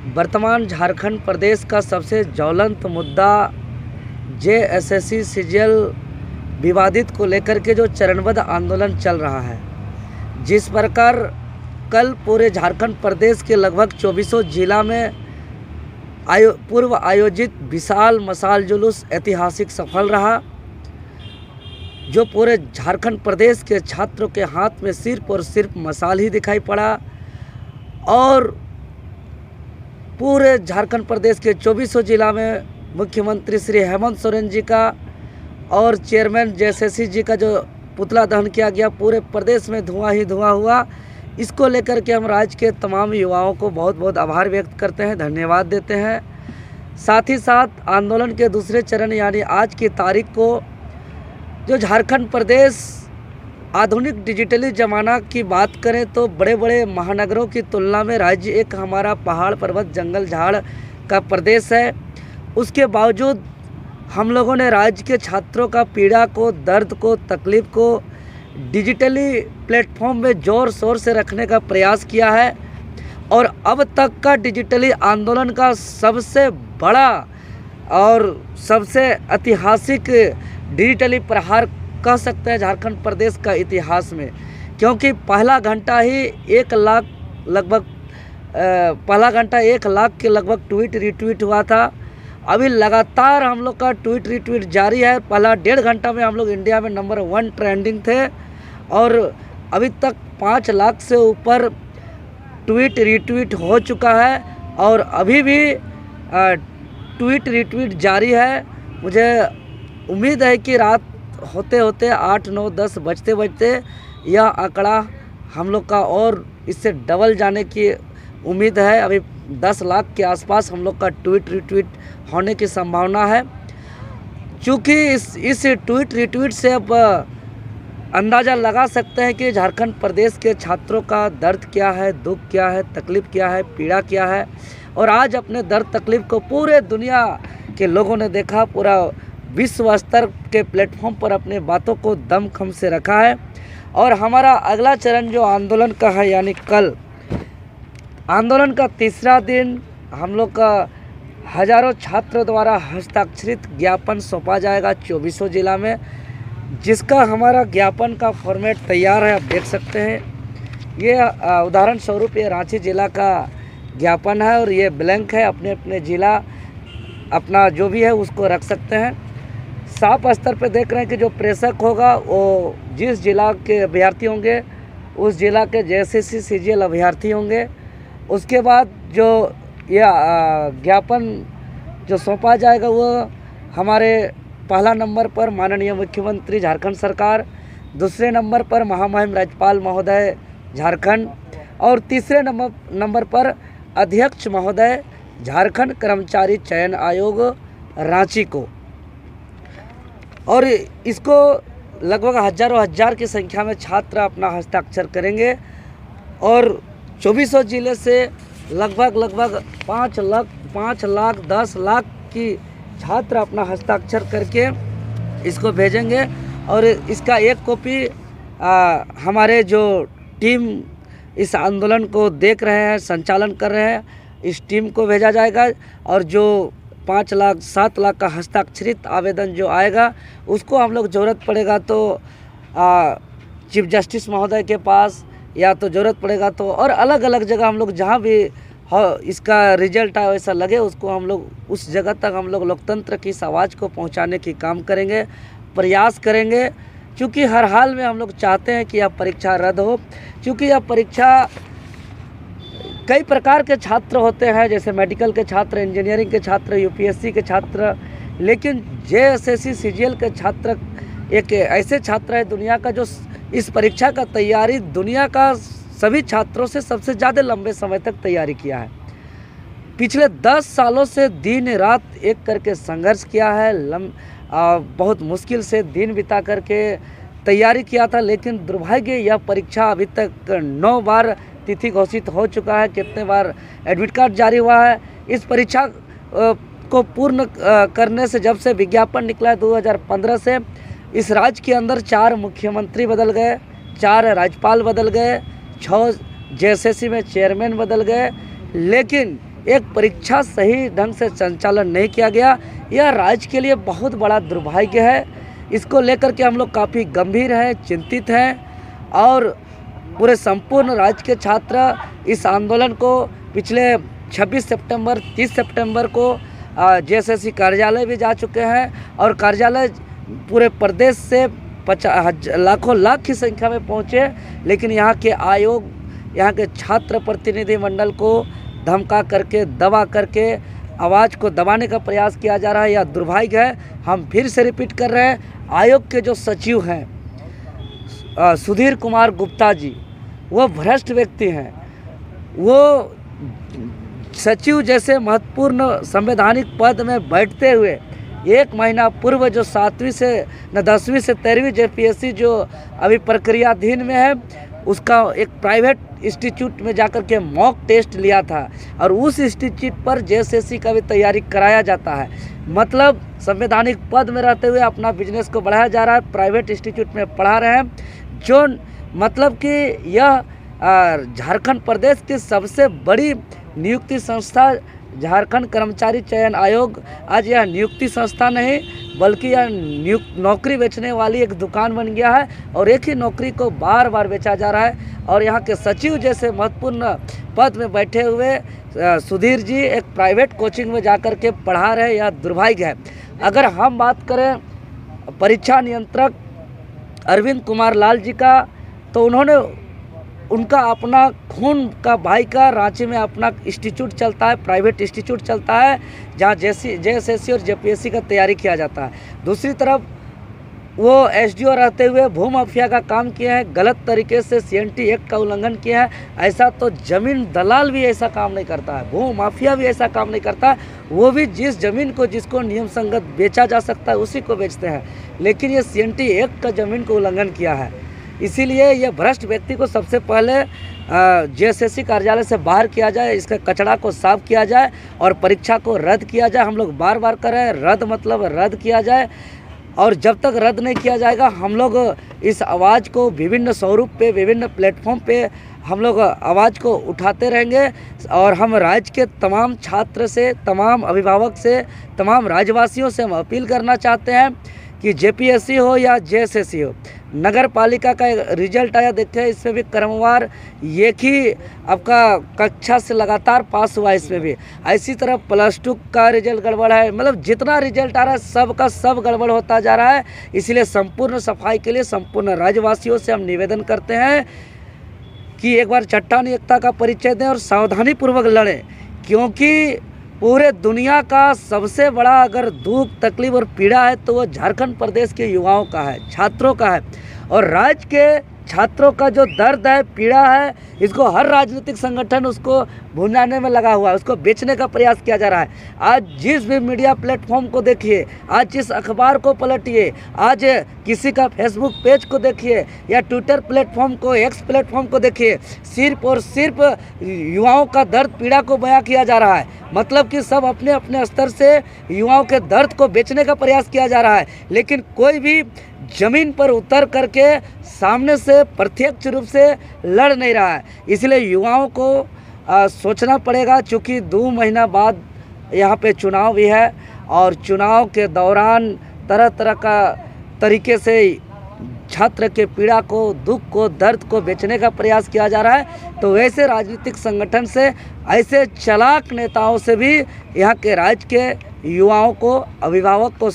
वर्तमान झारखंड प्रदेश का सबसे ज्वलंत मुद्दा जेएसएससी सीजीएल विवादित को लेकर के जो चरणबद्ध आंदोलन चल रहा है, जिस प्रकार कल पूरे झारखंड प्रदेश के लगभग 24 जिला में पूर्व आयोजित विशाल मशाल जुलूस ऐतिहासिक सफल रहा, जो पूरे झारखंड प्रदेश के छात्रों के हाथ में सिर्फ और सिर्फ मशाल ही दिखाई पड़ा और पूरे झारखंड प्रदेश के 24 जिला में मुख्यमंत्री श्री हेमंत सोरेन जी का और चेयरमैन जेएसएससी जी का जो पुतला दहन किया गया, पूरे प्रदेश में धुआं ही धुआं हुआ। इसको लेकर के हम राज्य के तमाम युवाओं को बहुत बहुत आभार व्यक्त करते हैं, धन्यवाद देते हैं। साथ ही साथ आंदोलन के दूसरे चरण यानी आज की तारीख को जो झारखंड प्रदेश आधुनिक डिजिटली ज़माना की बात करें तो बड़े बड़े महानगरों की तुलना में राज्य एक हमारा पहाड़ पर्वत जंगल झाड़ का प्रदेश है। उसके बावजूद हम लोगों ने राज्य के छात्रों का पीड़ा को, दर्द को, तकलीफ़ को डिजिटली प्लेटफॉर्म में ज़ोर शोर से रखने का प्रयास किया है और अब तक का डिजिटली आंदोलन का सबसे बड़ा और सबसे ऐतिहासिक डिजिटली प्रहार कह सकते हैं झारखंड प्रदेश का इतिहास में, क्योंकि पहला घंटा 1 लाख के लगभग ट्वीट रिट्वीट हुआ था। अभी लगातार हम लोग का ट्वीट रिट्वीट जारी है। पहला 1.5 घंटा में हम लोग इंडिया में नंबर 1 ट्रेंडिंग थे और अभी तक 5 लाख से ऊपर ट्वीट रिट्वीट हो चुका है और अभी भी ट्वीट रिट्वीट जारी है। मुझे उम्मीद है कि रात होते होते 8, 9, 10 बजते यह आंकड़ा हम लोग का और इससे डबल जाने की उम्मीद है। अभी 10 लाख के आसपास हम लोग का ट्वीट रिट्वीट होने की संभावना है। चूँकि इस ट्वीट रिट्वीट से अब अंदाज़ा लगा सकते हैं कि झारखंड प्रदेश के छात्रों का दर्द क्या है, दुख क्या है, तकलीफ़ क्या है, पीड़ा क्या है। और आज अपने दर्द तकलीफ़ को पूरे दुनिया के लोगों ने देखा, पूरा विश्व स्तर के प्लेटफॉर्म पर अपने बातों को दमखम से रखा है। और हमारा अगला चरण जो आंदोलन का है यानी कल आंदोलन का तीसरा दिन हम लोग का हज़ारों छात्रों द्वारा हस्ताक्षरित ज्ञापन सौंपा जाएगा 24 जिला में, जिसका हमारा ज्ञापन का फॉर्मेट तैयार है, आप देख सकते हैं। ये उदाहरण स्वरूप ये रांची जिला का ज्ञापन है और ये ब्लैंक है। अपने अपने जिला अपना जो भी है उसको रख सकते हैं। साफ स्तर पे देख रहे हैं कि जो प्रेषक होगा वो जिस जिला के अभ्यर्थी होंगे उस जिला के जेएसएससी सीजीएल अभ्यर्थी होंगे। उसके बाद जो यह ज्ञापन जो सौंपा जाएगा वो हमारे पहला नंबर पर माननीय मुख्यमंत्री झारखंड सरकार, दूसरे नंबर पर महामहिम राज्यपाल महोदय झारखंड और तीसरे नंबर पर अध्यक्ष महोदय झारखंड कर्मचारी चयन आयोग रांची को। और इसको लगभग हज़ारों हजार की संख्या में छात्र अपना हस्ताक्षर करेंगे और 24 जिले से लगभग 5 लाख 10 लाख की छात्र अपना हस्ताक्षर करके इसको भेजेंगे और इसका एक कॉपी हमारे जो टीम इस आंदोलन को देख रहे हैं, संचालन कर रहे हैं, इस टीम को भेजा जाएगा। और जो 5 लाख 7 लाख का हस्ताक्षरित आवेदन जो आएगा उसको हम लोग ज़रूरत पड़ेगा तो चीफ जस्टिस महोदय के पास या तो ज़रूरत पड़ेगा तो और अलग अलग जगह हम लोग जहाँ भी इसका रिजल्ट आए वैसा लगे उसको हम लोग उस जगह तक हम लोग लोकतंत्र की इस आवाज़ को पहुँचाने की काम करेंगे, प्रयास करेंगे। क्योंकि हर हाल में हम लोग चाहते हैं कि यह परीक्षा रद्द हो, क्योंकि यह परीक्षा कई प्रकार के छात्र होते हैं, जैसे मेडिकल के छात्र, इंजीनियरिंग के छात्र, यूपीएससी के छात्र, लेकिन जेएसएससी सीजीएल के छात्र एक ऐसे छात्र है दुनिया का जो इस परीक्षा का तैयारी दुनिया का सभी छात्रों से सबसे ज़्यादा लंबे समय तक तैयारी किया है। पिछले 10 सालों से दिन रात एक करके संघर्ष किया है, बहुत मुश्किल से दिन बिता करके तैयारी किया था। लेकिन दुर्भाग्य यह परीक्षा अभी तक 9 बार तिथि घोषित हो चुका है, कितने बार एडमिट कार्ड जारी हुआ है। इस परीक्षा को पूर्ण करने से जब से विज्ञापन निकला है 2015 से इस राज्य के अंदर 4 मुख्यमंत्री बदल गए, 4 राज्यपाल बदल गए, 6 जेएसएससी में चेयरमैन बदल गए, लेकिन एक परीक्षा सही ढंग से संचालन नहीं किया गया, यह राज्य के लिए बहुत बड़ा दुर्भाग्य है। इसको लेकर के हम लोग काफ़ी गंभीर हैं, चिंतित हैं और पूरे संपूर्ण राज्य के छात्र इस आंदोलन को पिछले 26 सितंबर 30 सितंबर को जेएसएससी कार्यालय भी जा चुके हैं और कार्यालय पूरे प्रदेश से लाखों लाख की संख्या में पहुँचे, लेकिन यहाँ के आयोग, यहाँ के छात्र प्रतिनिधि मंडल को धमका करके, दबा करके आवाज़ को दबाने का प्रयास किया जा रहा है। यह दुर्भाग्य है। हम फिर से रिपीट कर रहे हैं, आयोग के जो सचिव हैं सुधीर कुमार गुप्ता जी, वो भ्रष्ट व्यक्ति हैं। वो सचिव जैसे महत्वपूर्ण संवैधानिक पद में बैठते हुए 1 महीना पूर्व जो 10वीं से 13वीं जेपीएससी जो अभी प्रक्रियाधीन में है, उसका एक प्राइवेट इंस्टीट्यूट में जाकर के मॉक टेस्ट लिया था और उस इंस्टीट्यूट पर जेएसएससी का भी तैयारी कराया जाता है। मतलब संवैधानिक पद में रहते हुए अपना बिजनेस को बढ़ाया जा रहा है, प्राइवेट इंस्टीट्यूट में पढ़ा रहे हैं, जो मतलब कि यह झारखंड प्रदेश की सबसे बड़ी नियुक्ति संस्था झारखंड कर्मचारी चयन आयोग आज यह नियुक्ति संस्था नहीं बल्कि यह नौकरी बेचने वाली एक दुकान बन गया है और एक ही नौकरी को बार बार बेचा जा रहा है। और यहाँ के सचिव जैसे महत्वपूर्ण पद में बैठे हुए सुधीर जी एक प्राइवेट कोचिंग में जाकर के पढ़ा रहे, यह दुर्भाग्य है। अगर हम बात करें परीक्षा नियंत्रक अरविंद कुमार लाल जी का, तो उनका अपना खून का भाई का रांची में अपना इंस्टीट्यूट चलता है, प्राइवेट इंस्टीट्यूट चलता है, जहाँ जेएसएससी और जेपीएससी का तैयारी किया जाता है। दूसरी तरफ वो एसडीओ रहते हुए भू माफिया का काम किए हैं, गलत तरीके से सीएनटी एक्ट का उल्लंघन किया है। ऐसा तो जमीन दलाल भी ऐसा काम नहीं करता है, भू माफिया भी ऐसा काम नहीं करता है। वो भी जिस जमीन को जिसको नियम संगत बेचा जा सकता है उसी को बेचते हैं, लेकिन ये सीएनटी एक्ट का जमीन को उल्लंघन किया है। इसीलिए यह भ्रष्ट व्यक्ति को सबसे पहले जेएसएससी कार्यालय से बाहर किया जाए, इसका कचरा को साफ किया जाए और परीक्षा को रद्द किया जाए। हम लोग बार बार कर रहे हैं, रद्द मतलब रद्द किया जाए और जब तक रद्द नहीं किया जाएगा हम लोग इस आवाज़ को विभिन्न स्वरूप पे, विभिन्न प्लेटफॉर्म पे हम लोग आवाज़ को उठाते रहेंगे। और हम राज्य के तमाम छात्र से, तमाम अभिभावक से, तमाम राज्यवासियों से हम अपील करना चाहते हैं कि जेपीएससी हो या जेएसएससी हो, नगर पालिका का रिजल्ट आया, देखते इसमें भी क्रमवार एक ही आपका कक्षा से लगातार पास हुआ, इसमें भी ऐसी तरह +2 का रिजल्ट गड़बड़ है। मतलब जितना रिजल्ट आ रहा है सब का सब गड़बड़ होता जा रहा है। इसलिए संपूर्ण सफाई के लिए संपूर्ण राज्यवासियों से हम निवेदन करते हैं कि एक बार चट्टान एकता का परिचय दें और सावधानीपूर्वक लड़ें, क्योंकि पूरे दुनिया का सबसे बड़ा अगर दुख, तकलीफ और पीड़ा है तो वो झारखंड प्रदेश के युवाओं का है, छात्रों का है। और राज्य के छात्रों का जो दर्द है, पीड़ा है, इसको हर राजनीतिक संगठन उसको भुनाने में लगा हुआ है, उसको बेचने का प्रयास किया जा रहा है। आज जिस भी मीडिया प्लेटफॉर्म को देखिए, आज जिस अखबार को पलटिए, आज किसी का फेसबुक पेज को देखिए या ट्विटर प्लेटफॉर्म को, एक्स प्लेटफॉर्म को देखिए, सिर्फ और सिर्फ युवाओं का दर्द, पीड़ा को बयां किया जा रहा है। मतलब कि सब अपने अपने स्तर से युवाओं के दर्द को बेचने का प्रयास किया जा रहा है, लेकिन कोई भी जमीन पर उतर करके सामने से प्रत्यक्ष रूप से लड़ नहीं रहा है। इसलिए युवाओं को सोचना पड़ेगा, चूँकि 2 महीना बाद यहाँ पे चुनाव भी है और चुनाव के दौरान तरह तरह का तरीके से छात्र के पीड़ा को, दुख को, दर्द को बेचने का प्रयास किया जा रहा है। तो वैसे राजनीतिक संगठन से, ऐसे चालाक नेताओं से भी यहाँ के राज्य के युवाओं को, अभिभावक को